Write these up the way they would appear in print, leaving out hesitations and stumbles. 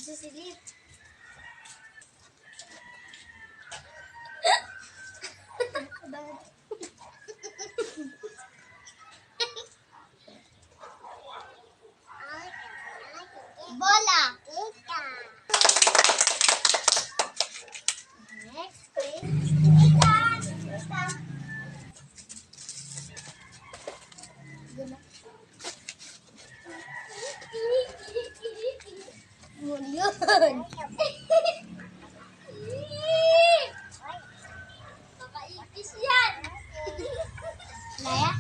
Nagsisilip. Bola. Next, please. Yun. Makaipis yan. Laya?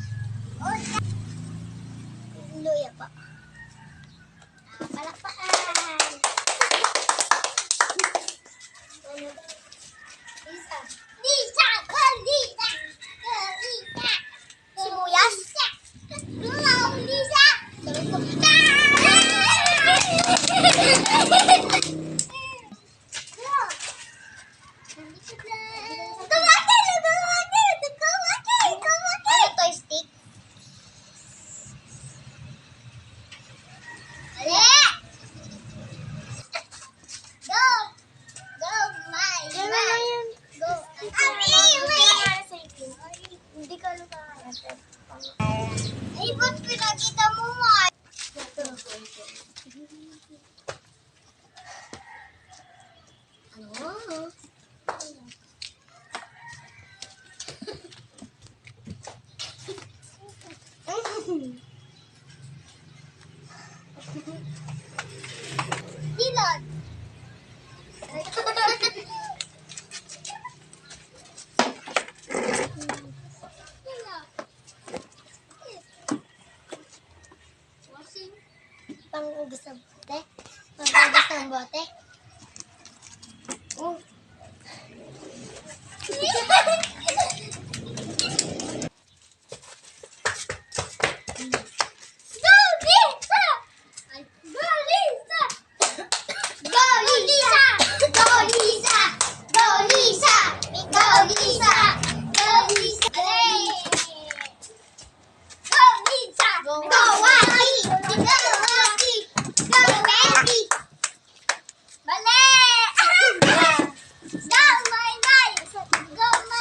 Luya pa. Palakpakan. Lisa. Lisa! Lisa! Lisa! Sibuyas? Lisa! Toy stick. Hindi ka lumayan. Ay, ba't pinakita mo mo? Ano? Dilon. Pangugos ng bote. Pangugos ng bote. Oh. Go,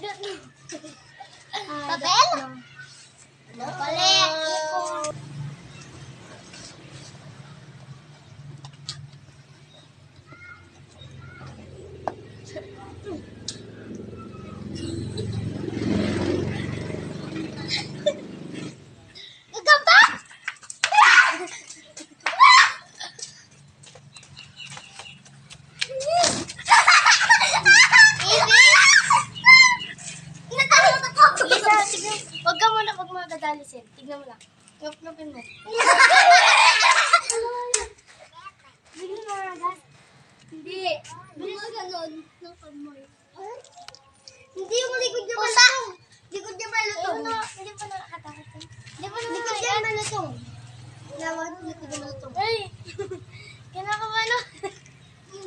don't know. Papel? Ano palit? Huwag ka muna pag magdadalisin. Tignan mo lang. Nupnupin mo. Bigyan mo na gas. Hindi. Bilis ka nun. Hindi yung likod niya malutong. Likod niya malutong. Hindi pa nakakatakot. Hindi pa nakakatakot. Likod niya malutong. Lawan mo likod niya malutong. Ay! Kinakabalo.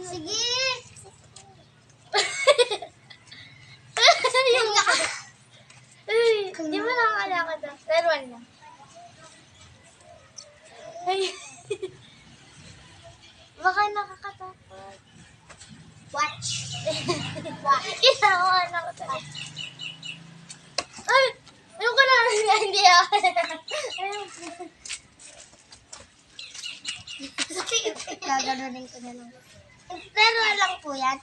Sige. Yung nga. Hindi mo nakakalakad na. Laruan lang. Ay. Baka nakakatakot. Watch. Kinakuha na ko tayo. Ay! Ayun ko na. Hindi ako. Gaganunin ko na lang. Laruan lang po yan.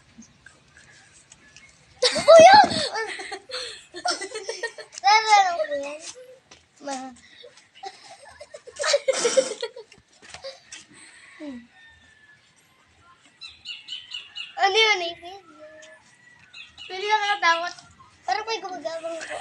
Ano yun? Laruan lang po yan. Ano yun eh? Pili na nakatakot. Parang may gumagabang ko.